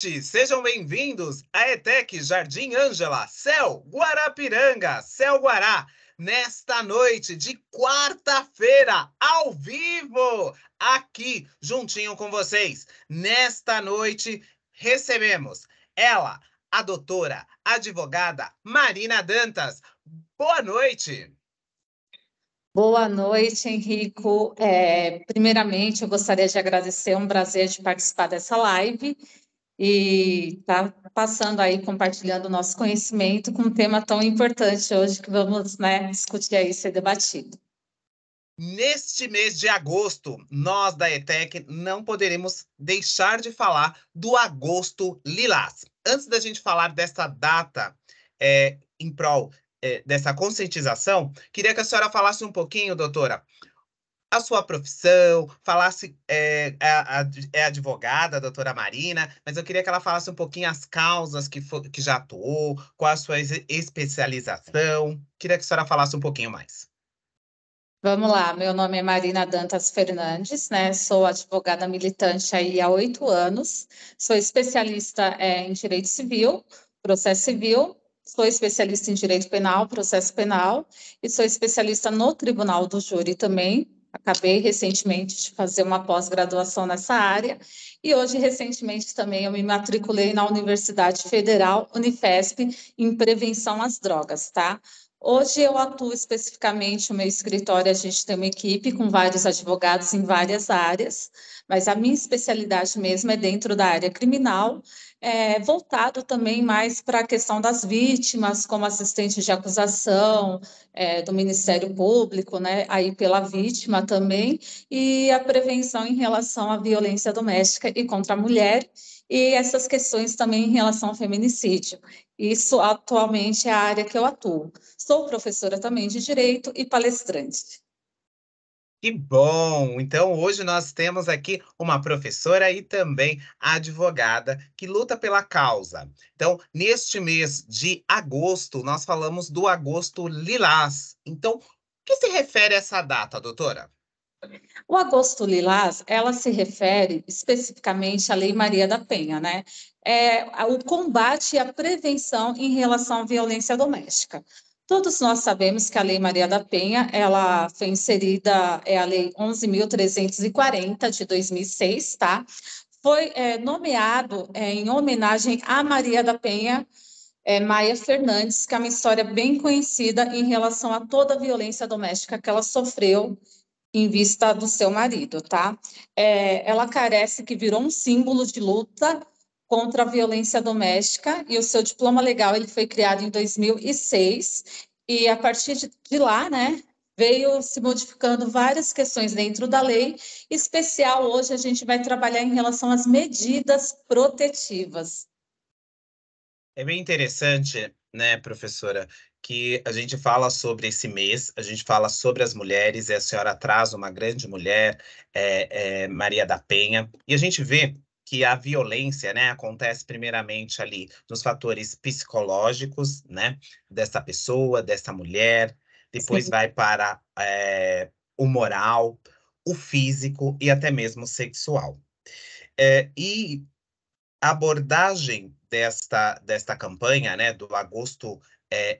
Sejam bem-vindos à ETEC Jardim Ângela, Céu Guarapiranga, Céu Guará, nesta noite de quarta-feira, ao vivo, aqui, juntinho com vocês. Nesta noite, recebemos ela, a doutora, advogada Marina Dantas. Boa noite. Boa noite, Henrico. Primeiramente, eu gostaria de agradecer, é um prazer de participar dessa live e estar passando aí, compartilhando o nosso conhecimento com um tema tão importante hoje que vamos, discutir aí, ser debatido. Neste mês de agosto, nós da ETEC não poderemos deixar de falar do Agosto Lilás. Antes da gente falar dessa data em prol dessa conscientização, queria que a senhora falasse um pouquinho, doutora, a sua profissão, falasse, é advogada, a doutora Marina, mas eu queria que ela falasse um pouquinho as causas que já atuou, qual a sua especialização. Queria que a senhora falasse um pouquinho mais. Vamos lá, meu nome é Marina Dantas Fernandes, sou advogada militante aí há 8 anos, sou especialista em direito civil, processo civil, sou especialista em direito penal, processo penal, e sou especialista no Tribunal do Júri também. Acabei recentemente de fazer uma pós-graduação nessa área, e hoje, recentemente, também eu me matriculei na Universidade Federal Unifesp em prevenção às drogas, tá? Hoje eu atuo especificamente no meu escritório, a gente tem uma equipe com vários advogados em várias áreas, mas a minha especialidade mesmo é dentro da área criminal, voltado também mais para a questão das vítimas, como assistente de acusação, do Ministério Público, aí pela vítima também, e a prevenção em relação à violência doméstica e contra a mulher, e essas questões também em relação ao feminicídio. Isso atualmente é a área que eu atuo. Sou professora também de Direito e palestrante. Que bom! Então, hoje nós temos aqui uma professora e também advogada que luta pela causa. Então, neste mês de agosto, nós falamos do Agosto Lilás. Então, o que se refere a essa data, doutora? O Agosto Lilás, ela se refere especificamente à Lei Maria da Penha, o combate e a prevenção em relação à violência doméstica. Todos nós sabemos que a Lei Maria da Penha, ela foi inserida, é a Lei 11.340 de 2006, tá? Foi nomeado em homenagem a Maria da Penha, Maia Fernandes, que é uma história bem conhecida em relação a toda a violência doméstica que ela sofreu em vista do seu marido, tá? Ela carece que virou um símbolo de luta contra a violência doméstica e o seu diploma legal ele foi criado em 2006 e a partir de lá, veio se modificando várias questões dentro da lei. Em especial hoje a gente vai trabalhar em relação às medidas protetivas. É bem interessante, né, professora, que a gente fala sobre esse mês, a gente fala sobre as mulheres, e a senhora traz uma grande mulher, Maria da Penha, e a gente vê que a violência, né, acontece primeiramente ali nos fatores psicológicos, né, dessa pessoa, dessa mulher, depois Sim. vai para o moral, o físico e até mesmo o sexual. E a abordagem desta campanha, né, do Agosto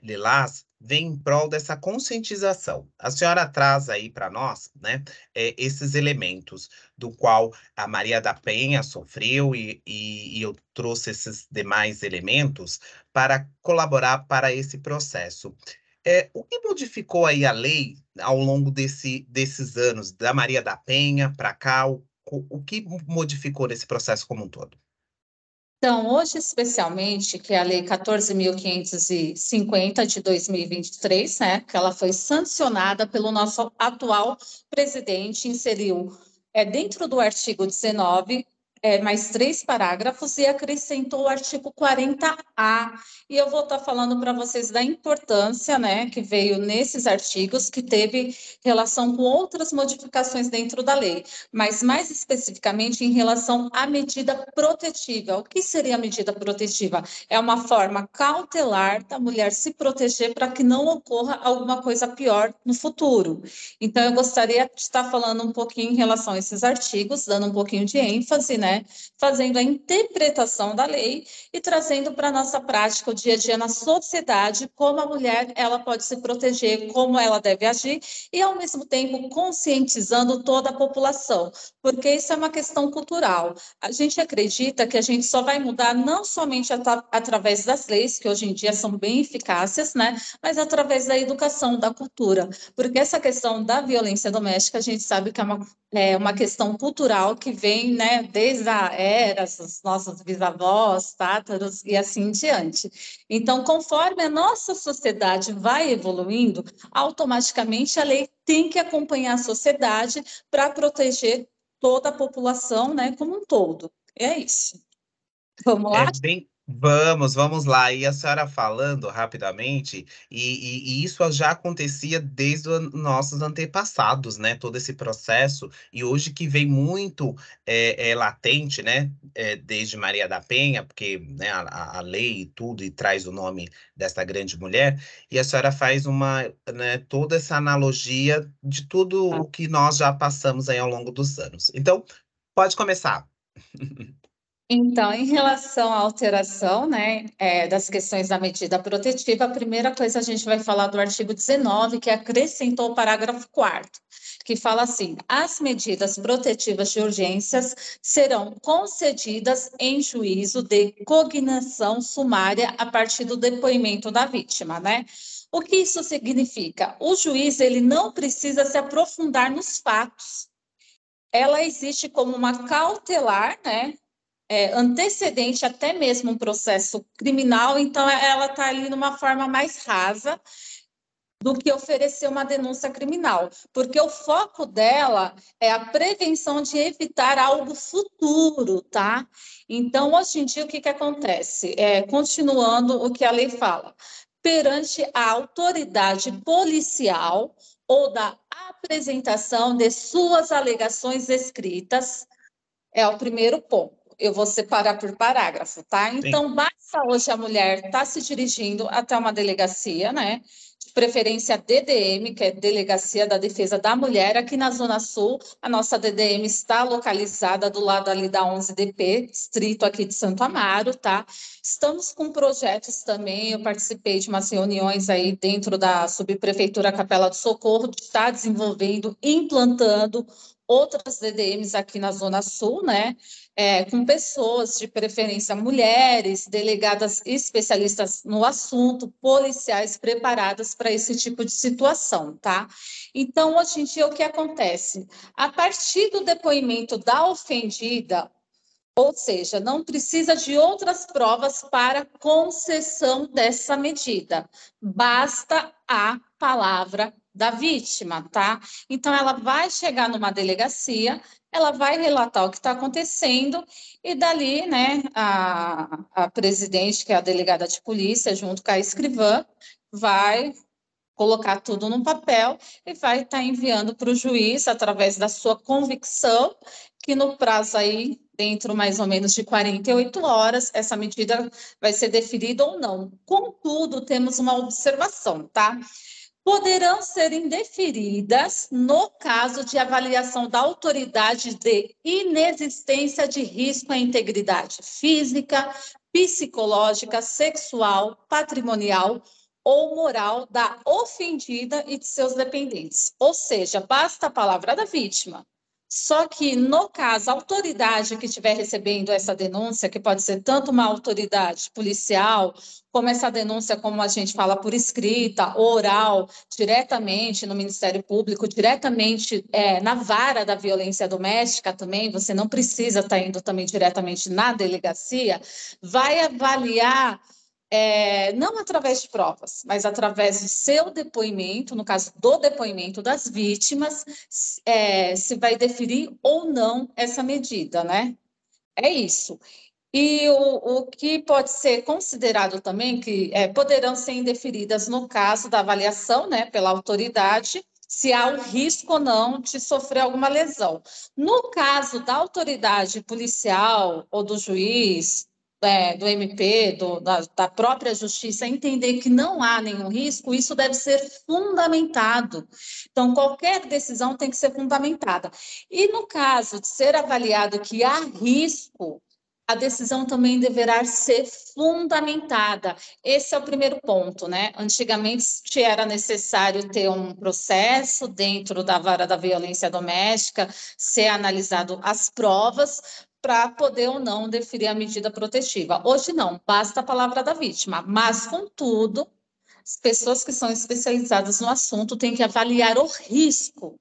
Lilás, vem em prol dessa conscientização. A senhora traz aí para nós, né, esses elementos do qual a Maria da Penha sofreu e eu trouxe esses demais elementos para colaborar para esse processo. O que modificou aí a lei ao longo desses anos, da Maria da Penha para cá, o que modificou nesse processo como um todo? Então, hoje, especialmente, que é a Lei 14.550 de 2023, que ela foi sancionada pelo nosso atual presidente, inseriu dentro do artigo 19, mais 3 parágrafos e acrescentou o artigo 40A. E eu vou estar falando para vocês da importância, que veio nesses artigos, que teve relação com outras modificações dentro da lei, mas mais especificamente em relação à medida protetiva. O que seria a medida protetiva? É uma forma cautelar da mulher se proteger para que não ocorra alguma coisa pior no futuro. Então, eu gostaria de estar falando um pouquinho em relação a esses artigos, dando um pouquinho de ênfase, né, fazendo a interpretação da lei e trazendo para a nossa prática o dia a dia na sociedade, como a mulher ela pode se proteger, como ela deve agir, e ao mesmo tempo conscientizando toda a população, porque isso é uma questão cultural. A gente acredita que a gente só vai mudar não somente através das leis, que hoje em dia são bem eficazes, né, mas através da educação, da cultura, porque essa questão da violência doméstica, a gente sabe que é uma questão cultural que vem, né, desde a era, os nossos bisavós, tátaros e assim em diante. Então, conforme a nossa sociedade vai evoluindo, automaticamente a lei tem que acompanhar a sociedade para proteger toda a população, né, como um todo. É isso. Vamos É lá? bem. Vamos lá. E a senhora falando rapidamente, e isso já acontecia desde os nossos antepassados, né? Todo esse processo, e hoje que vem muito latente, né? Desde Maria da Penha, porque né, a lei e tudo, e traz o nome dessa grande mulher, e a senhora faz né, toda essa analogia de tudo o que nós já passamos aí ao longo dos anos. Então, pode começar. Então, em relação à alteração, né, das questões da medida protetiva, a primeira coisa a gente vai falar do artigo 19, que acrescentou o parágrafo 4º, que fala assim: as medidas protetivas de urgências serão concedidas em juízo de cognação sumária a partir do depoimento da vítima, né? O que isso significa? O juiz, ele não precisa se aprofundar nos fatos. Ela existe como uma cautelar, né? Antecedente até mesmo um processo criminal, então ela está ali numa forma mais rasa do que oferecer uma denúncia criminal, porque o foco dela é a prevenção de evitar algo futuro, tá? Então, hoje em dia, o que acontece? Continuando o que a lei fala, perante a autoridade policial ou da apresentação de suas alegações escritas, é o primeiro ponto. Eu vou separar por parágrafo, tá? Sim. Então, basta hoje a mulher estar se dirigindo até uma delegacia, né? De preferência DDM, que é Delegacia da Defesa da Mulher, aqui na Zona Sul. A nossa DDM está localizada do lado ali da 11DP, distrito aqui de Santo Amaro, tá? Estamos com projetos também, eu participei de umas reuniões aí dentro da Subprefeitura Capela do Socorro, de estar desenvolvendo, implantando outras DDMs aqui na Zona Sul, né? Com pessoas, de preferência mulheres, delegadas especialistas no assunto, policiais preparadas para esse tipo de situação, tá? Então, hoje em dia, o que acontece? A partir do depoimento da ofendida, ou seja, não precisa de outras provas para concessão dessa medida. Basta a palavra da vítima, tá? Então, ela vai chegar numa delegacia, ela vai relatar o que está acontecendo, e dali, né, a presidente, que é a delegada de polícia, junto com a escrivã, vai colocar tudo num papel e vai estar enviando para o juiz, através da sua convicção, que no prazo aí, dentro mais ou menos de 48 horas, essa medida vai ser deferida ou não. Contudo, temos uma observação, tá? Poderão ser indeferidas no caso de avaliação da autoridade de inexistência de risco à integridade física, psicológica, sexual, patrimonial ou moral da ofendida e de seus dependentes. Ou seja, basta a palavra da vítima. Só que, no caso, a autoridade que estiver recebendo essa denúncia, que pode ser tanto uma autoridade policial, como essa denúncia, como a gente fala, por escrita, oral, diretamente no Ministério Público, diretamente na vara da violência doméstica também, você não precisa estar indo também diretamente na delegacia, vai avaliar não através de provas, mas através do seu depoimento, no caso do depoimento das vítimas, se vai deferir ou não essa medida, né? É isso. E o que pode ser considerado também, que poderão ser indeferidas no caso da avaliação, né, pela autoridade, se há o risco ou não de sofrer alguma lesão. No caso da autoridade policial ou do juiz, do MP, da própria justiça, entender que não há nenhum risco, isso deve ser fundamentado. Então, qualquer decisão tem que ser fundamentada. E no caso de ser avaliado que há risco, a decisão também deverá ser fundamentada. Esse é o primeiro ponto, né? Antigamente era necessário ter um processo dentro da vara da violência doméstica, ser analisado as provas, para poder ou não deferir a medida protetiva. Hoje não, basta a palavra da vítima, mas, contudo, as pessoas que são especializadas no assunto têm que avaliar o risco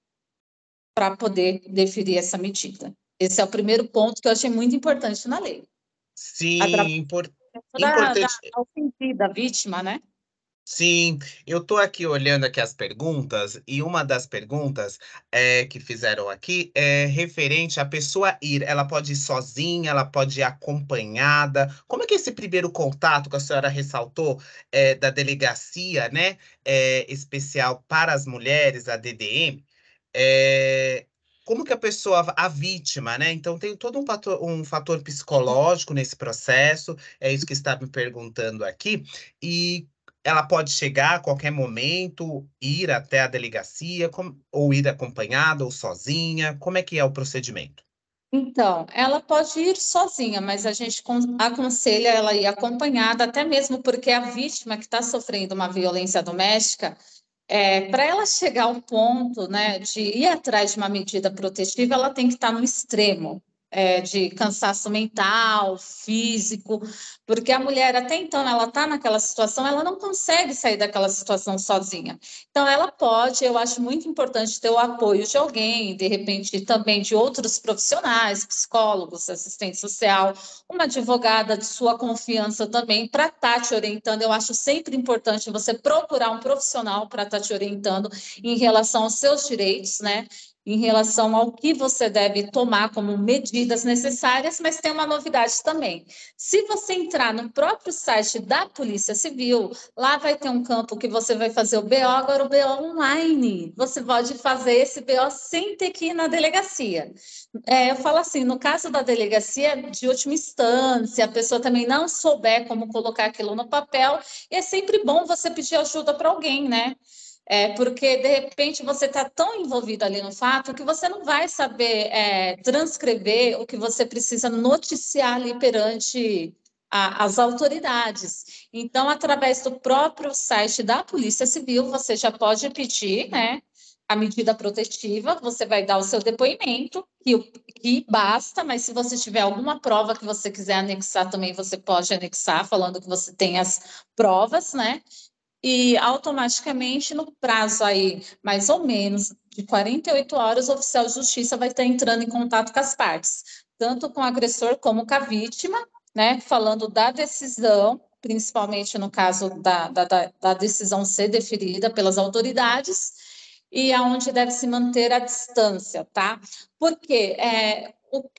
para poder deferir essa medida. Esse é o primeiro ponto que eu achei muito importante na lei. Sim, Da importante. ofendida, a vítima, né? Sim, eu estou aqui olhando aqui as perguntas e uma das perguntas que fizeram aqui é referente à pessoa ir. Ela pode ir sozinha, ela pode ir acompanhada. Como é que é esse primeiro contato que a senhora ressaltou da delegacia, né, especial para as mulheres, a DDM? É, como que a pessoa, a vítima, né? Então tem todo um fator psicológico nesse processo. É isso que está me perguntando aqui. E ela pode chegar a qualquer momento, ir até a delegacia, ou ir acompanhada ou sozinha. Como é que é o procedimento? Então, ela pode ir sozinha, mas a gente aconselha ela ir acompanhada, até mesmo porque a vítima que está sofrendo uma violência doméstica, para ela chegar ao ponto, né, de ir atrás de uma medida protetiva, ela tem que estar no extremo, de cansaço mental, físico, porque a mulher, até então, ela está naquela situação, ela não consegue sair daquela situação sozinha. Então, ela pode, eu acho muito importante ter o apoio de alguém, de repente, também de outros profissionais, psicólogos, assistente social, uma advogada de sua confiança também, para estar te orientando. Eu acho sempre importante você procurar um profissional para estar te orientando em relação aos seus direitos, né? Em relação ao que você deve tomar como medidas necessárias, mas tem uma novidade também. Se você entrar no próprio site da Polícia Civil, lá vai ter um campo que você vai fazer o BO, agora o BO online. Você pode fazer esse BO sem ter que ir na delegacia. Eu falo assim, no caso da delegacia de última instância, a pessoa também não souber como colocar aquilo no papel, é sempre bom você pedir ajuda para alguém, né? Porque, de repente, você está tão envolvido ali no fato que você não vai saber transcrever o que você precisa noticiar ali perante as autoridades. Então, através do próprio site da Polícia Civil, você já pode pedir, né, a medida protetiva, você vai dar o seu depoimento, que basta, mas se você tiver alguma prova que você quiser anexar também, você pode anexar, falando que você tem as provas, né? E automaticamente, no prazo aí, mais ou menos de 48 horas, o oficial de justiça vai estar entrando em contato com as partes, tanto com o agressor como com a vítima, né? Falando da decisão, principalmente no caso da decisão ser deferida pelas autoridades, e aonde deve se manter a distância, tá? Porque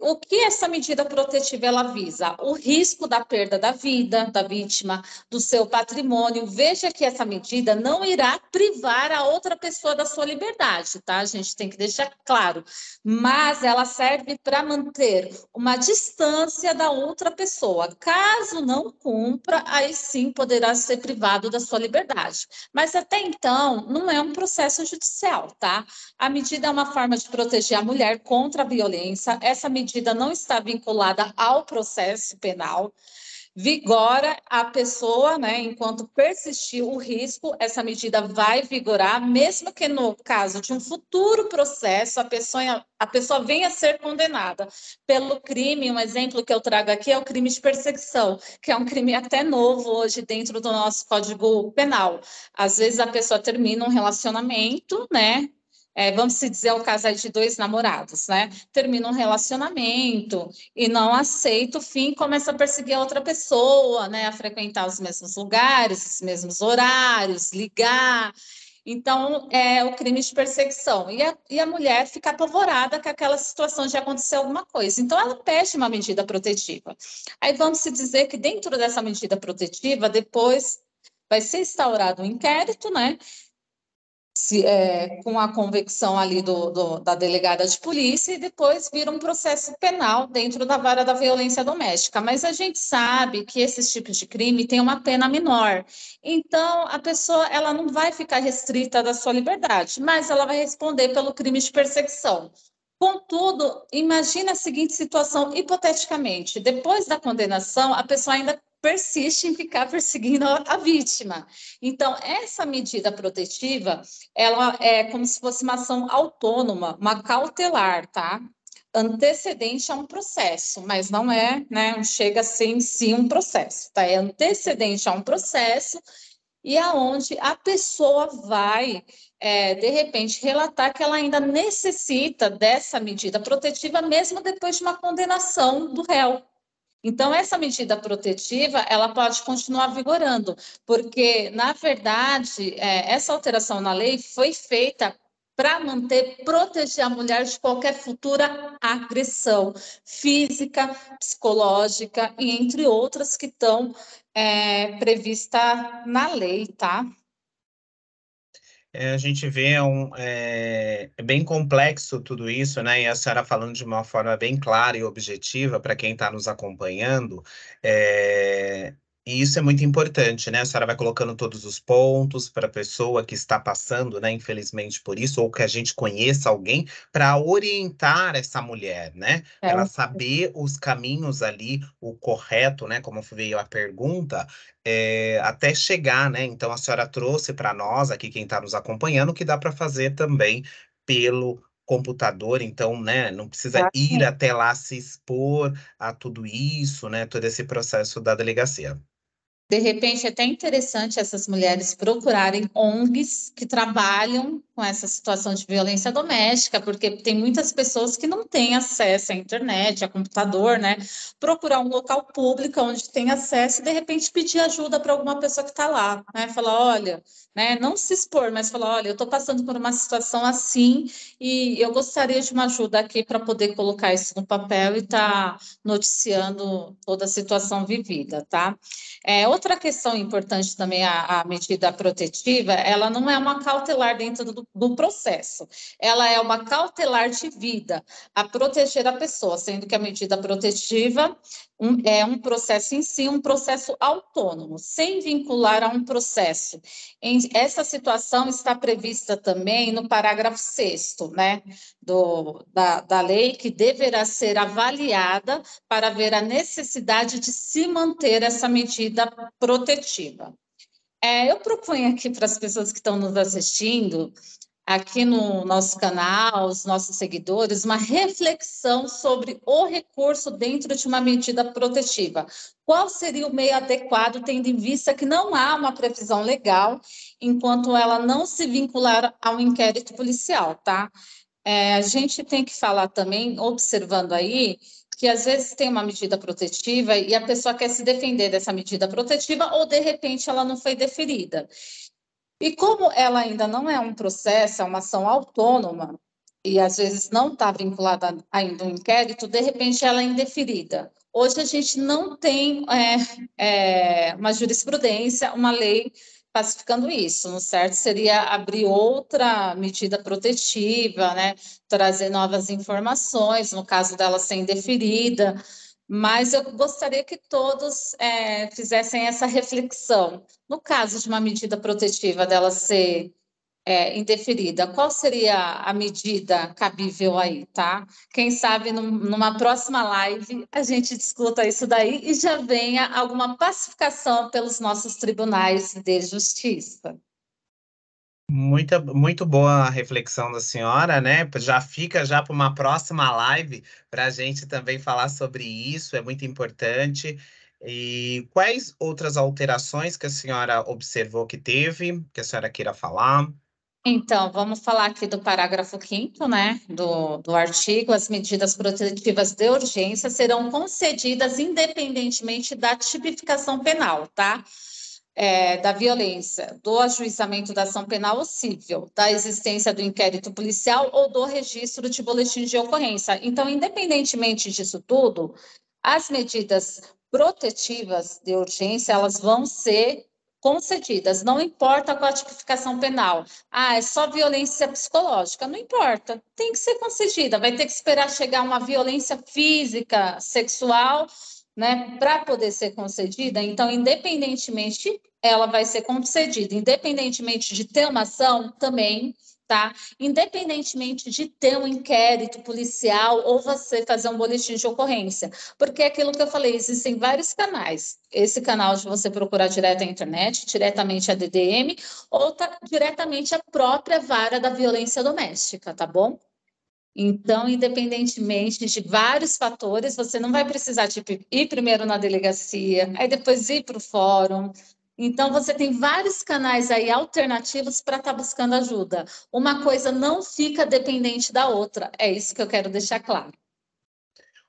o que essa medida protetiva ela visa? O risco da perda da vida da vítima, do seu patrimônio. Veja que essa medida não irá privar a outra pessoa da sua liberdade, tá? A gente tem que deixar claro. Mas ela serve para manter uma distância da outra pessoa. Caso não cumpra, aí sim poderá ser privado da sua liberdade. Mas até então, não é um processo judicial, tá? A medida é uma forma de proteger a mulher contra a violência. Essa medida não está vinculada ao processo penal. Vigora a pessoa, né? Enquanto persistir o risco, essa medida vai vigorar, mesmo que no caso de um futuro processo, a pessoa venha a ser condenada pelo crime. Um exemplo que eu trago aqui é o crime de perseguição, que é um crime até novo hoje dentro do nosso Código Penal. Às vezes a pessoa termina um relacionamento, né? Vamos se dizer o caso de dois namorados, né? Termina um relacionamento e não aceita o fim, começa a perseguir a outra pessoa, né? A frequentar os mesmos lugares, os mesmos horários, ligar. Então, é o crime de perseguição. E a mulher fica apavorada com aquela situação de acontecer alguma coisa. Então, ela pede uma medida protetiva. Aí vamos se dizer que dentro dessa medida protetiva, depois vai ser instaurado um inquérito, né? com a convicção ali da delegada de polícia, e depois vira um processo penal dentro da vara da violência doméstica. Mas a gente sabe que esses tipos de crime têm uma pena menor. Então, a pessoa ela não vai ficar restrita da sua liberdade, mas ela vai responder pelo crime de perseguição. Contudo, imagine a seguinte situação, hipoteticamente: depois da condenação, a pessoa ainda persiste em ficar perseguindo a vítima. Então, essa medida protetiva, ela é como se fosse uma ação autônoma, uma cautelar, tá? Antecedente a um processo, mas não é, né? Não chega a ser em si um processo, tá? É antecedente a um processo e aonde a pessoa vai, de repente, relatar que ela ainda necessita dessa medida protetiva, mesmo depois de uma condenação do réu. Então, essa medida protetiva, ela pode continuar vigorando, porque, na verdade, essa alteração na lei foi feita para manter, proteger a mulher de qualquer futura agressão física, psicológica, e entre outras que estão prevista na lei, tá? A gente vê é bem complexo tudo isso, né? E a senhora falando de uma forma bem clara e objetiva para quem está nos acompanhando, e isso é muito importante, né? A senhora vai colocando todos os pontos para a pessoa que está passando, né? Infelizmente por isso, ou que a gente conheça alguém, para orientar essa mulher, né? Para ela saber os caminhos ali, o correto, né? Como veio a pergunta, até chegar, né? Então a senhora trouxe para nós, aqui quem está nos acompanhando, que dá para fazer também pelo computador, então, né? Não precisa ir até lá se expor a tudo isso, né? Todo esse processo da delegacia. De repente, é até interessante essas mulheres procurarem ONGs que trabalham com essa situação de violência doméstica, porque tem muitas pessoas que não têm acesso à internet, a computador, né? Procurar um local público onde tem acesso e, de repente, pedir ajuda para alguma pessoa que está lá, né? Falar, olha, né? Não se expor, mas falar, olha, eu estou passando por uma situação assim e eu gostaria de uma ajuda aqui para poder colocar isso no papel e estar noticiando toda a situação vivida, tá? Outra questão importante também, a medida protetiva, ela não é uma cautelar dentro do processo, ela é uma cautelar de vida, a proteger a pessoa, sendo que a medida protetiva é um processo em si, um processo autônomo, sem vincular a um processo. Essa situação está prevista também no parágrafo 6º, né, da lei, que deverá ser avaliada para ver a necessidade de se manter essa medida protetiva. Eu proponho aqui para as pessoas que estão nos assistindo, aqui no nosso canal, os nossos seguidores, uma reflexão sobre o recurso dentro de uma medida protetiva. Qual seria o meio adequado, tendo em vista que não há uma previsão legal, enquanto ela não se vincular a um inquérito policial, tá? A gente tem que falar também, observando aí, que às vezes tem uma medida protetiva e a pessoa quer se defender dessa medida protetiva ou, de repente, ela não foi deferida. E como ela ainda não é um processo, é uma ação autônoma, e às vezes não está vinculada ainda a um inquérito, de repente ela é indeferida. Hoje a gente não tem uma jurisprudência, uma lei pacificando isso, no certo? Seria abrir outra medida protetiva, né? Trazer novas informações, no caso dela ser indeferida, mas eu gostaria que todos fizessem essa reflexão. No caso de uma medida protetiva dela ser indeferida, qual seria a medida cabível aí, tá? Quem sabe numa próxima live a gente discuta isso daí e já venha alguma pacificação pelos nossos tribunais de justiça. Muito boa a reflexão da senhora, né? Já fica já para uma próxima live para a gente também falar sobre isso, é muito importante. E quais outras alterações que a senhora observou que teve, que a senhora queira falar? Então, vamos falar aqui do parágrafo 5º, né, do artigo. As medidas protetivas de urgência serão concedidas independentemente da tipificação penal, tá? Da violência, do ajuizamento da ação penal ou civil, da existência do inquérito policial ou do registro de boletim de ocorrência. Então, independentemente disso tudo, as medidas protetivas de urgência, elas vão ser concedidas, não importa qual a tipificação penal. Ah, é só violência psicológica, não importa, tem que ser concedida, vai ter que esperar chegar uma violência física, sexual, né, para poder ser concedida. Então, independentemente, ela vai ser concedida, independentemente de ter uma ação, também, tá? Independentemente de ter um inquérito policial ou você fazer um boletim de ocorrência. Porque é aquilo que eu falei, existem vários canais. Esse canal de você procurar direto na internet, diretamente a DDM, ou diretamente a própria vara da violência doméstica, tá bom? Então, independentemente de vários fatores, você não vai precisar tipo, ir primeiro na delegacia, aí depois ir para o fórum. Então, você tem vários canais aí alternativos para estar buscando ajuda. Uma coisa não fica dependente da outra. É isso que eu quero deixar claro.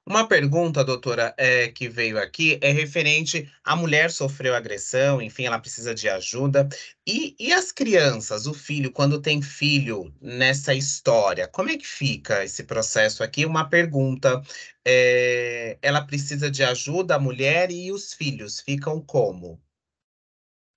Uma pergunta, doutora, que veio aqui é referente à mulher sofreu agressão, enfim, ela precisa de ajuda. E as crianças, o filho, quando tem filho nessa história, como é que fica esse processo aqui? Uma pergunta, ela precisa de ajuda, a mulher e os filhos ficam como?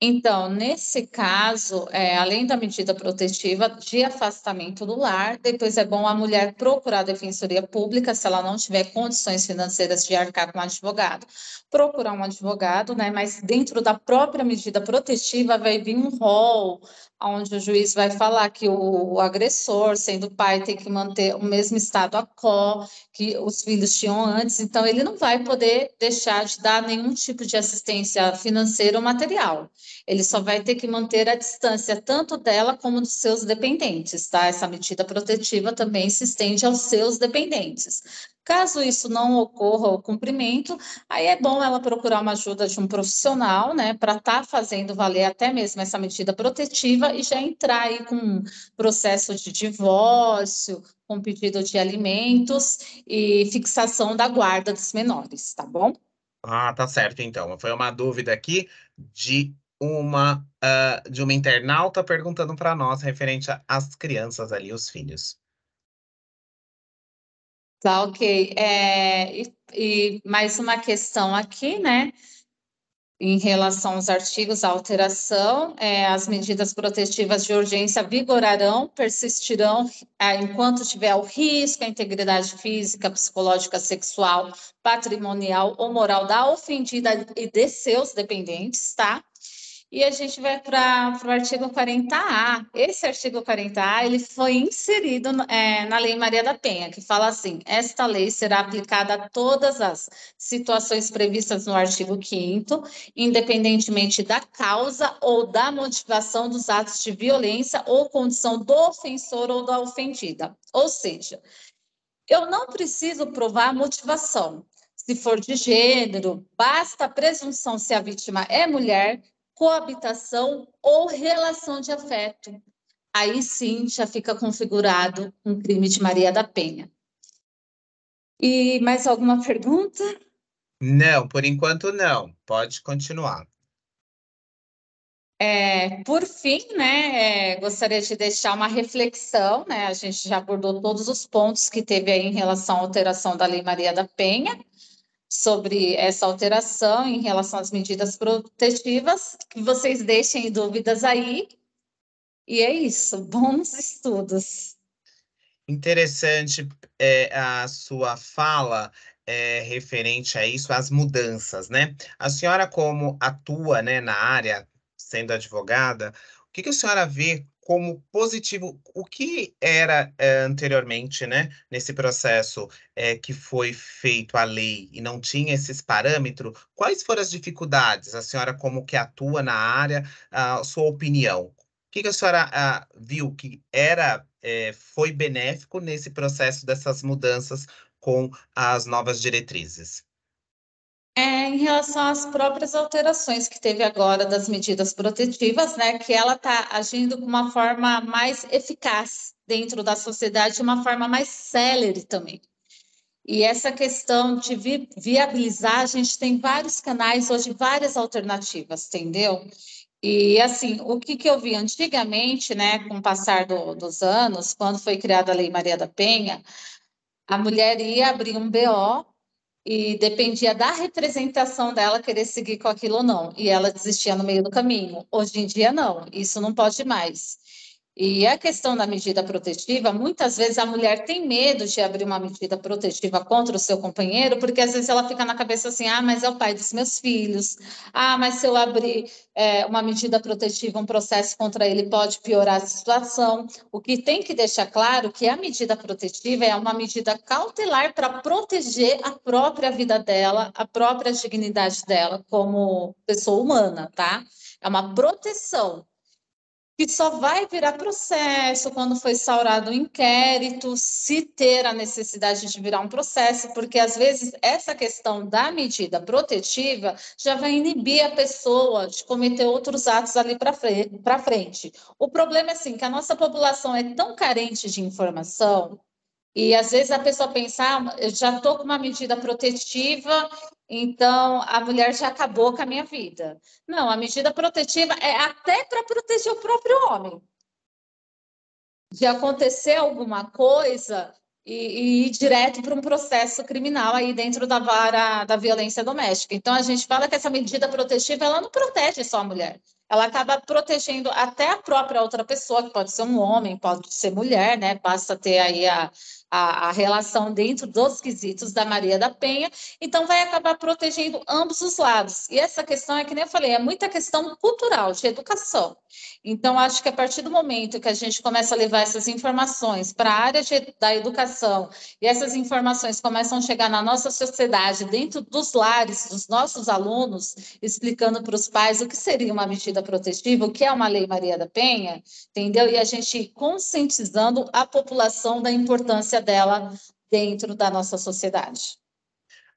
Então, nesse caso, além da medida protetiva de afastamento do lar, depois é bom a mulher procurar a defensoria pública, se ela não tiver condições financeiras de arcar com um advogado, procurar um advogado, né? Mas dentro da própria medida protetiva vai vir um rol, onde o juiz vai falar que o agressor, sendo pai, tem que manter o mesmo estado quo que os filhos tinham antes, então ele não vai poder deixar de dar nenhum tipo de assistência financeira ou material. Ele só vai ter que manter a distância tanto dela como dos seus dependentes, tá? Essa medida protetiva também se estende aos seus dependentes. Caso isso não ocorra o cumprimento, aí é bom ela procurar uma ajuda de um profissional, né, para estar fazendo valer até mesmo essa medida protetiva e já entrar aí com um processo de divórcio, com pedido de alimentos e fixação da guarda dos menores, tá bom? Ah, tá certo, então. Foi uma dúvida aqui de de uma internauta perguntando para nós referente às crianças ali, os filhos. Tá, ok. E mais uma questão aqui, né? Em relação aos artigos, a alteração, as medidas protetivas de urgência vigorarão, persistirão, enquanto tiver o risco à integridade física, psicológica, sexual, patrimonial ou moral da ofendida e de seus dependentes, tá? E a gente vai para o artigo 40A. Esse artigo 40A ele foi inserido na Lei Maria da Penha, que fala assim: esta lei será aplicada a todas as situações previstas no artigo 5º, independentemente da causa ou da motivação dos atos de violência ou condição do ofensor ou da ofendida. Ou seja, eu não preciso provar a motivação. Se for de gênero, basta a presunção se a vítima é mulher, coabitação ou relação de afeto. Aí sim já fica configurado um crime de Maria da Penha. E mais alguma pergunta? Não, por enquanto não. Pode continuar. Por fim, né, gostaria de deixar uma reflexão, né? A gente já abordou todos os pontos que teve aí em relação à alteração da Lei Maria da Penha, sobre essa alteração em relação às medidas protetivas, que vocês deixem dúvidas aí. E é isso, bons estudos. Interessante a sua fala referente a isso, às mudanças, né? A senhora, como atua, né, na área, sendo advogada, o que que a senhora vê como positivo? O que era anteriormente, né, nesse processo que foi feito a lei e não tinha esses parâmetros? Quais foram as dificuldades? A senhora, como que atua na área, a sua opinião? Que a senhora viu que foi benéfico nesse processo dessas mudanças com as novas diretrizes? Em relação às próprias alterações que teve agora das medidas protetivas, né, que ela está agindo com uma forma mais eficaz dentro da sociedade, de uma forma mais célere também. E essa questão de viabilizar, a gente tem vários canais hoje, várias alternativas, entendeu? E assim, o que eu vi antigamente, né, com o passar dos anos, quando foi criada a Lei Maria da Penha, a mulher ia abrir um BO, e dependia da representação dela querer seguir com aquilo ou não, e ela desistia no meio do caminho. Hoje em dia, não, isso não pode mais. E a questão da medida protetiva, muitas vezes a mulher tem medo de abrir uma medida protetiva contra o seu companheiro, porque às vezes ela fica na cabeça assim, ah, mas é o pai dos meus filhos, ah, mas se eu abrir uma medida protetiva, um processo contra ele pode piorar a situação. O que tem que deixar claro que a medida protetiva é uma medida cautelar para proteger a própria vida dela, a própria dignidade dela como pessoa humana, tá? É uma proteção que só vai virar processo quando foi instaurado um inquérito, se ter a necessidade de virar um processo, porque às vezes essa questão da medida protetiva já vai inibir a pessoa de cometer outros atos ali para frente. O problema é assim, que a nossa população é tão carente de informação e às vezes a pessoa pensa, ah, eu já estou com uma medida protetiva, então a mulher já acabou com a minha vida. Não, a medida protetiva é até para proteger o próprio homem. De acontecer alguma coisa e ir direto para um processo criminal aí dentro da vara da violência doméstica. Então a gente fala que essa medida protetiva ela não protege só a mulher. Ela acaba protegendo até a própria outra pessoa, que pode ser um homem, pode ser mulher, né? Basta ter aí a relação dentro dos quesitos da Maria da Penha, então vai acabar protegendo ambos os lados. E essa questão é que nem eu falei, é muita questão cultural, de educação. Então, acho que a partir do momento que a gente começa a levar essas informações para a área da educação e essas informações começam a chegar na nossa sociedade, dentro dos lares dos nossos alunos, explicando para os pais o que seria uma medida protetiva, o que é uma Lei Maria da Penha, entendeu? E a gente conscientizando a população da importância dela dentro da nossa sociedade.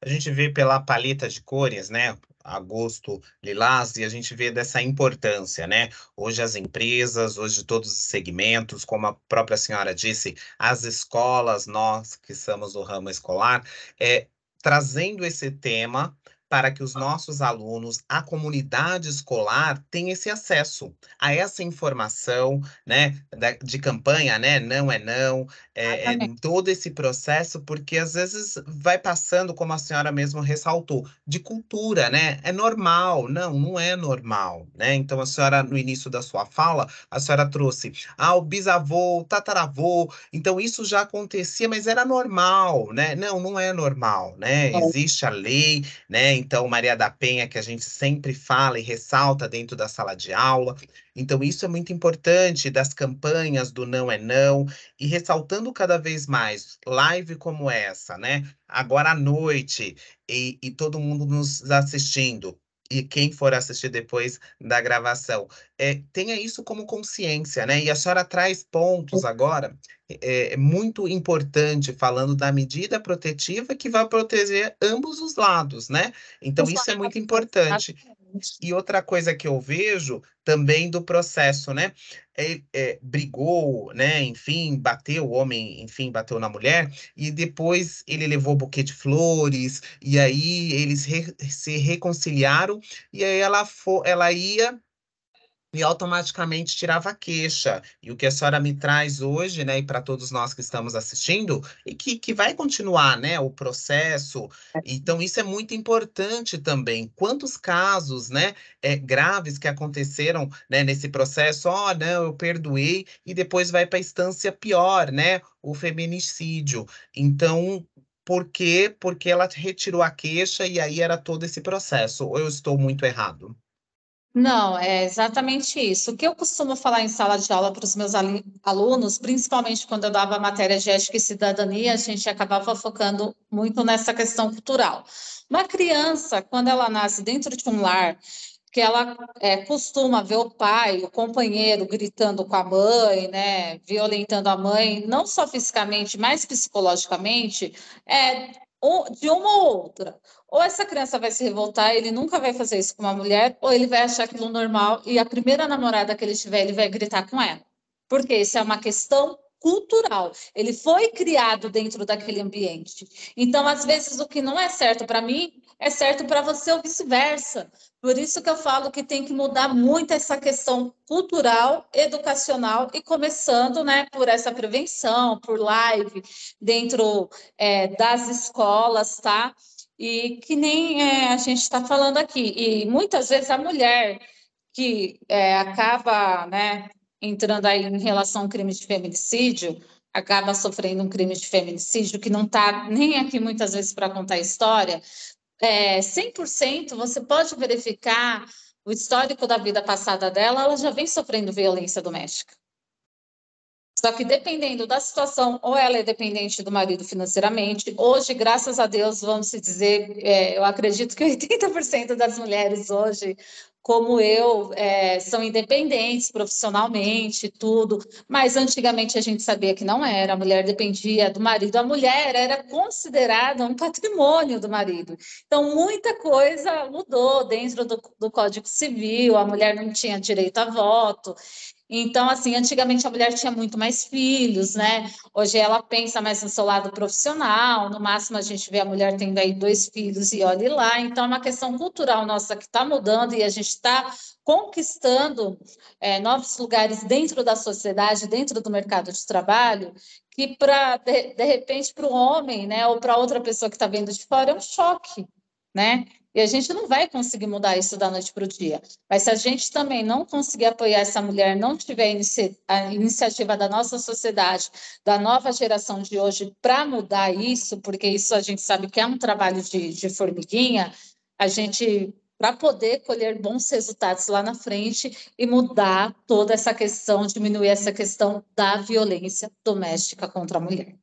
A gente vê pela paleta de cores, né? Agosto, lilás, e a gente vê dessa importância, né? Hoje as empresas, hoje todos os segmentos, como a própria senhora disse, as escolas, nós que somos do ramo escolar, trazendo esse tema para que os nossos alunos, a comunidade escolar, tenha esse acesso a essa informação, né, de campanha, né, não é não, todo esse processo, porque às vezes vai passando, como a senhora mesmo ressaltou, de cultura, né? É normal. Não, não é normal, né? Então a senhora, no início da sua fala, a senhora trouxe, o bisavô, o tataravô, então isso já acontecia, mas era normal, né? Não, não é normal, né? Existe a lei, né? Então Maria da Penha, que a gente sempre fala e ressalta dentro da sala de aula. Então isso é muito importante, das campanhas do não é não, e ressaltando cada vez mais live como essa, né? Agora à noite, e todo mundo nos assistindo, e quem for assistir depois da gravação, tenha isso como consciência, né? E a senhora traz pontos agora muito importante, falando da medida protetiva que vai proteger ambos os lados, né? Então, isso é muito importante. E outra coisa que eu vejo também do processo, né? Brigou, né? Enfim, bateu o homem, enfim, bateu na mulher, e depois ele levou o buquê de flores, e aí eles se reconciliaram, e aí ela ia e automaticamente tirava a queixa. E o que a senhora me traz hoje, né, e para todos nós que estamos assistindo, e que vai continuar, né, o processo. Então, isso é muito importante também. Quantos casos, né, graves que aconteceram, né, nesse processo? Oh, não, eu perdoei, e depois vai para a instância pior, né, o feminicídio. Então, por quê? Porque ela retirou a queixa e aí era todo esse processo. Ou eu estou muito errado? Não, é exatamente isso. O que eu costumo falar em sala de aula para os meus alunos, principalmente quando eu dava matéria de ética e cidadania, a gente acabava focando muito nessa questão cultural. Uma criança, quando ela nasce dentro de um lar, que ela costuma ver o pai, o companheiro gritando com a mãe, né, violentando a mãe, não só fisicamente, mas psicologicamente, de uma ou outra. Ou essa criança vai se revoltar, ele nunca vai fazer isso com uma mulher, ou ele vai achar aquilo normal e a primeira namorada que ele tiver, ele vai gritar com ela. Porque isso é uma questão cultural. Ele foi criado dentro daquele ambiente. Então, às vezes, o que não é certo para mim é certo para você ou vice-versa. Por isso que eu falo que tem que mudar muito essa questão cultural, educacional e começando, né, por essa prevenção, por live dentro das escolas, tá? e que nem a gente está falando aqui. E muitas vezes a mulher que acaba, né, entrando aí em relação ao crime de feminicídio, acaba sofrendo um crime de feminicídio que não está nem aqui muitas vezes para contar a história, 100% você pode verificar o histórico da vida passada dela, ela já vem sofrendo violência doméstica. Só que dependendo da situação, ou ela é dependente do marido financeiramente. Hoje, graças a Deus, vamos se dizer, eu acredito que 80% das mulheres hoje, como eu, são independentes profissionalmente, tudo. Mas antigamente a gente sabia que não era, a mulher dependia do marido, a mulher era considerada um patrimônio do marido. Então, muita coisa mudou dentro do Código Civil, a mulher não tinha direito a voto. Então, assim, antigamente a mulher tinha muito mais filhos, né? Hoje ela pensa mais no seu lado profissional, no máximo a gente vê a mulher tendo aí 2 filhos e olhe lá. Então, é uma questão cultural nossa que está mudando e a gente está conquistando novos lugares dentro da sociedade, dentro do mercado de trabalho, que para, de repente, para o homem, né, ou para outra pessoa que está vendo de fora, é um choque, né? E a gente não vai conseguir mudar isso da noite para o dia. Mas se a gente também não conseguir apoiar essa mulher, não tiver a iniciativa da nossa sociedade, da nova geração de hoje, para mudar isso, porque isso a gente sabe que é um trabalho de formiguinha, a gente, para poder colher bons resultados lá na frente e mudar toda essa questão, diminuir essa questão da violência doméstica contra a mulher.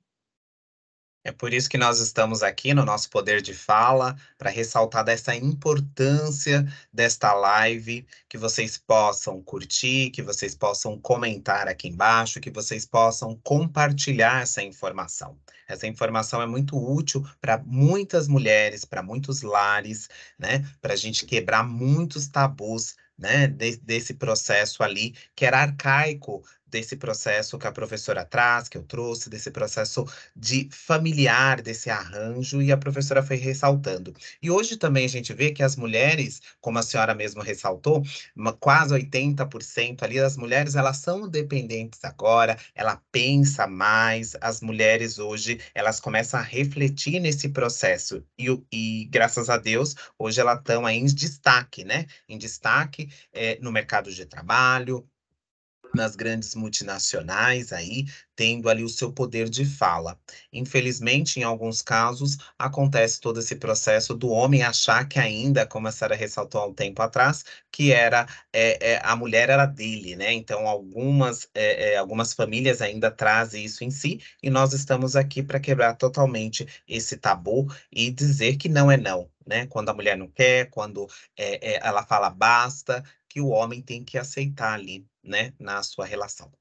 É por isso que nós estamos aqui no nosso Poder de Fala, para ressaltar dessa importância desta live, que vocês possam curtir, que vocês possam comentar aqui embaixo, que vocês possam compartilhar essa informação. Essa informação é muito útil para muitas mulheres, para muitos lares, né? Para a gente quebrar muitos tabus, né? Desse processo ali, que era arcaico, desse processo que a professora traz, que eu trouxe, desse processo de familiar desse arranjo, e a professora foi ressaltando. E hoje também a gente vê que as mulheres, como a senhora mesmo ressaltou, quase 80% ali das mulheres, elas são dependentes agora, ela pensa mais, as mulheres hoje, elas começam a refletir nesse processo, e graças a Deus, hoje elas estão aí em destaque, né? Em destaque no mercado de trabalho, nas grandes multinacionais aí, tendo ali o seu poder de fala. Infelizmente, em alguns casos, acontece todo esse processo do homem achar que ainda, como a Sara ressaltou há um tempo atrás, que era a mulher era dele, né? Então, algumas famílias ainda trazem isso em si, e nós estamos aqui para quebrar totalmente esse tabu e dizer que não é não, né? Quando a mulher não quer, quando ela fala basta, que o homem tem que aceitar ali, né, na sua relação.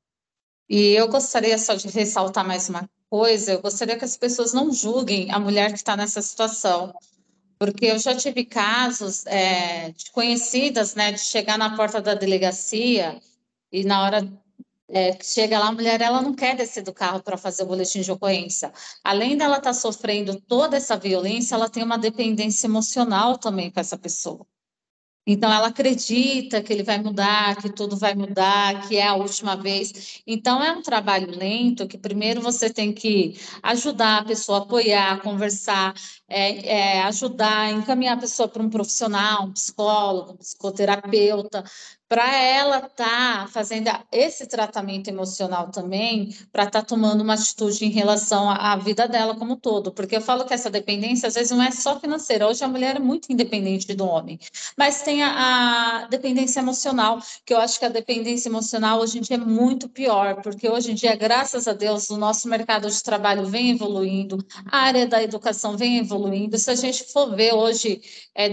E eu gostaria só de ressaltar mais uma coisa, eu gostaria que as pessoas não julguem a mulher que está nessa situação, porque eu já tive casos de conhecidas, né, de chegar na porta da delegacia e na hora que chega lá, a mulher ela não quer descer do carro para fazer o boletim de ocorrência. Além dela estar sofrendo toda essa violência, ela tem uma dependência emocional também com essa pessoa. Então, ela acredita que ele vai mudar, que tudo vai mudar, que é a última vez. Então, é um trabalho lento que primeiro você tem que ajudar a pessoa, apoiar, conversar, ajudar, encaminhar a pessoa para um profissional, um psicólogo, um psicoterapeuta, para ela estar fazendo esse tratamento emocional também, para estar tomando uma atitude em relação à vida dela como um todo. Porque eu falo que essa dependência, às vezes, não é só financeira. Hoje a mulher é muito independente do homem. Mas tem a dependência emocional, que eu acho que a dependência emocional hoje em dia é muito pior, porque hoje em dia, graças a Deus, o nosso mercado de trabalho vem evoluindo, a área da educação vem evoluindo. Se a gente for ver hoje,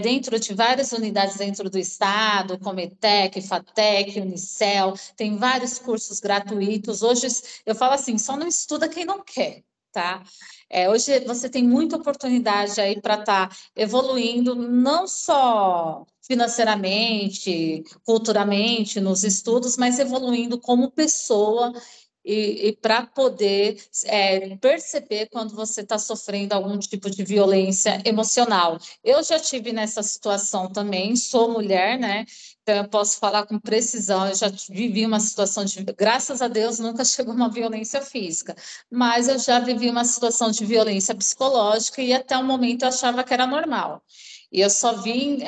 dentro de várias unidades dentro do Estado, como ETEC, FATEC, Unicel, tem vários cursos gratuitos. Hoje, eu falo assim, só não estuda quem não quer, tá? Hoje você tem muita oportunidade aí para estar evoluindo, não só financeiramente, culturalmente, nos estudos, mas evoluindo como pessoa e para poder perceber quando você está sofrendo algum tipo de violência emocional. Eu já tive nessa situação também, sou mulher, né? Então eu posso falar com precisão, eu já vivi uma situação de, graças a Deus, nunca chegou uma violência física, mas eu já vivi uma situação de violência psicológica e até o momento eu achava que era normal. E eu só vim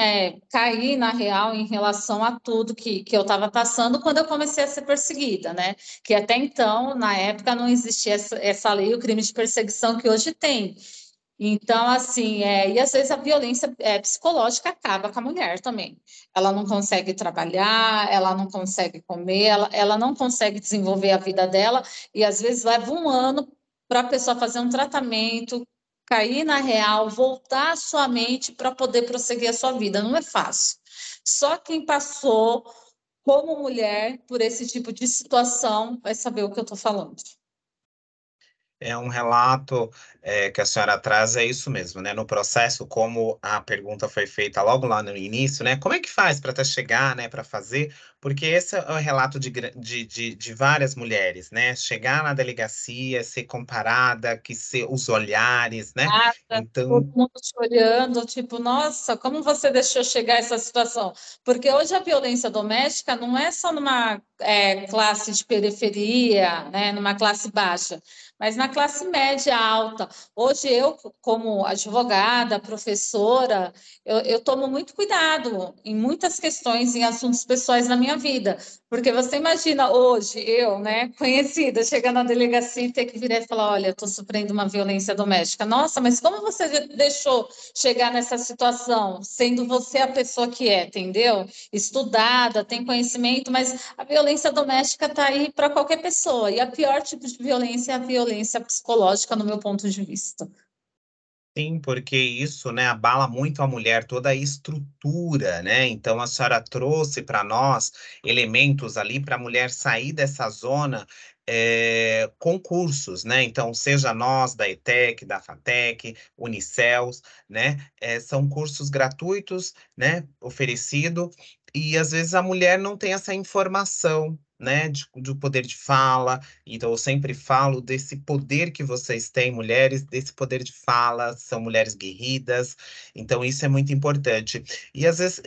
cair na real em relação a tudo que eu estava passando quando eu comecei a ser perseguida, né? Que até então, na época, não existia essa lei, o crime de perseguição que hoje tem. Então, assim, e às vezes a violência psicológica acaba com a mulher também. Ela não consegue trabalhar, ela não consegue comer, ela não consegue desenvolver a vida dela, e às vezes leva um ano para a pessoa fazer um tratamento, cair na real, voltar a sua mente para poder prosseguir a sua vida. Não é fácil. Só quem passou como mulher por esse tipo de situação vai saber o que eu estou falando. É um relato que a senhora traz, é isso mesmo, né? No processo, como a pergunta foi feita logo lá no início, né? Como é que faz para até chegar, né, para fazer? Porque esse é o relato de várias mulheres, né? Chegar na delegacia, ser comparada, que ser os olhares, né? Nada, todo Então, mundo te olhando, tipo, nossa, como você deixou chegar a essa situação? Porque hoje a violência doméstica não é só numa classe de periferia, né, numa classe baixa, mas na classe média alta. Hoje eu, como advogada, professora, eu tomo muito cuidado em muitas questões, em assuntos pessoais na minha vida. Porque você imagina hoje, eu, né, conhecida, chegar na delegacia e ter que virar e falar: olha, eu estou sofrendo uma violência doméstica. Nossa, mas como você deixou chegar nessa situação, sendo você a pessoa que é, entendeu? Estudada, tem conhecimento, mas a violência doméstica está aí para qualquer pessoa. E a pior tipo de violência é a violência psicológica, no meu ponto de vista. sim, porque isso, né, abala muito a mulher, toda a estrutura, né? Então a senhora trouxe para nós elementos ali para a mulher sair dessa zona, concursos, né? Então, seja nós da ETEC, da FATEC, Unicels, né? São cursos gratuitos, né? Oferecido, e às vezes a mulher não tem essa informação. Né, de poder de fala, então eu sempre falo desse poder que vocês têm, mulheres, desse poder de fala, são mulheres guerridas, então isso é muito importante. E às vezes,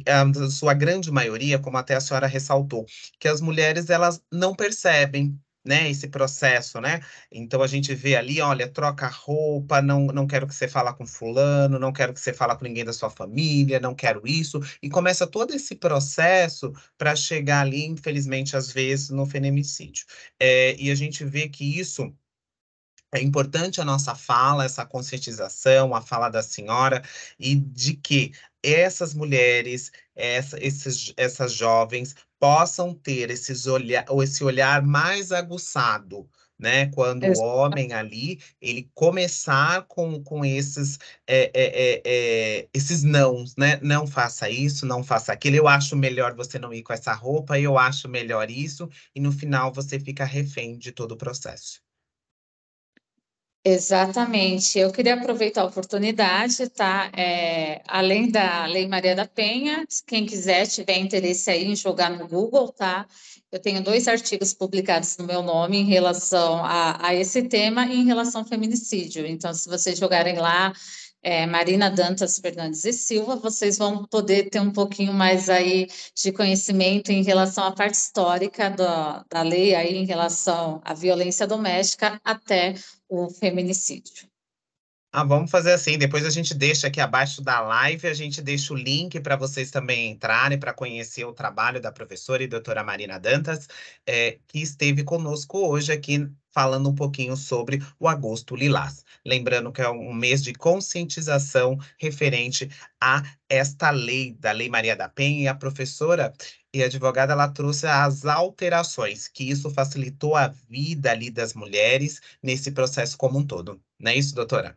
a sua grande maioria, como até a senhora ressaltou, que as mulheres elas não percebem. Né, esse processo, né? Então a gente vê ali, olha, troca a roupa, não quero que você fala com fulano, não quero que você fala com ninguém da sua família, não quero isso, e começa todo esse processo para chegar ali, infelizmente, às vezes, no feminicídio. E a gente vê que isso é importante a nossa fala, essa conscientização, a fala da senhora, e de que essas mulheres, essas jovens, possam ter esse olhar mais aguçado, né? Quando o homem ali, ele começar com esses nãos, né? Não faça isso, não faça aquilo, eu acho melhor você não ir com essa roupa, eu acho melhor isso, e no final você fica refém de todo o processo. Exatamente. Eu queria aproveitar a oportunidade, tá? Além da Lei Maria da Penha, quem quiser, tiver interesse aí em jogar no Google, tá? Eu tenho 2 artigos publicados no meu nome em relação a esse tema e em relação ao feminicídio. Então, se vocês jogarem lá, Marina Dantas Fernandes e Silva, vocês vão poder ter um pouquinho mais aí de conhecimento em relação à parte histórica da lei aí em relação à violência doméstica até o feminicídio. Ah, vamos fazer assim. Depois a gente deixa aqui abaixo da live, a gente deixa o link para vocês também entrarem para conhecer o trabalho da professora e doutora Marina Dantas, que esteve conosco hoje aqui falando um pouquinho sobre o Agosto Lilás. Lembrando que é um mês de conscientização referente a esta lei, da Lei Maria da Penha, e a professora e advogada ela trouxe as alterações, que isso facilitou a vida ali das mulheres nesse processo como um todo. Não é isso, doutora?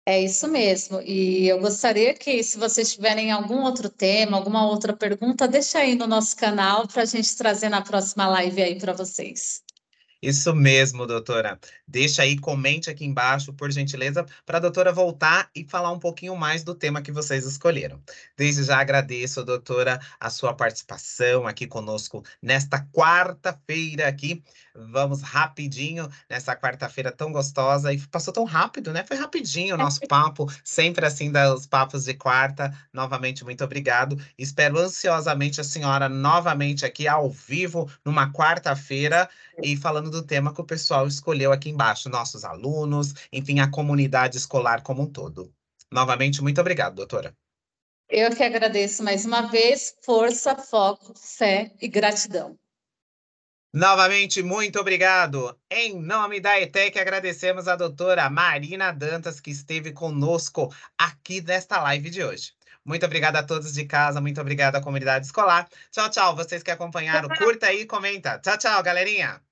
É isso mesmo. E eu gostaria que, se vocês tiverem algum outro tema, alguma outra pergunta, deixa aí no nosso canal para a gente trazer na próxima live aí para vocês. Isso mesmo, doutora. Deixa aí, comente aqui embaixo, por gentileza, para a doutora voltar e falar um pouquinho mais do tema que vocês escolheram. Desde já agradeço, doutora, a sua participação aqui conosco nesta quarta-feira aqui. Vamos rapidinho nessa quarta-feira tão gostosa e passou tão rápido, né? Foi rapidinho o nosso papo, sempre assim dos papos de quarta. Novamente, muito obrigado. Espero ansiosamente a senhora novamente aqui ao vivo numa quarta-feira e falando do tema que o pessoal escolheu aqui embaixo, nossos alunos, enfim, a comunidade escolar como um todo. Novamente, muito obrigado, doutora. Eu que agradeço mais uma vez. Força, foco, fé e gratidão. Novamente, muito obrigado. Em nome da ETEC, agradecemos a doutora Marina Dantas, que esteve conosco aqui nesta live de hoje. Muito obrigado a todos de casa, muito obrigado à comunidade escolar. Tchau, tchau. Vocês que acompanharam, curta aí e comenta. Tchau, tchau, galerinha.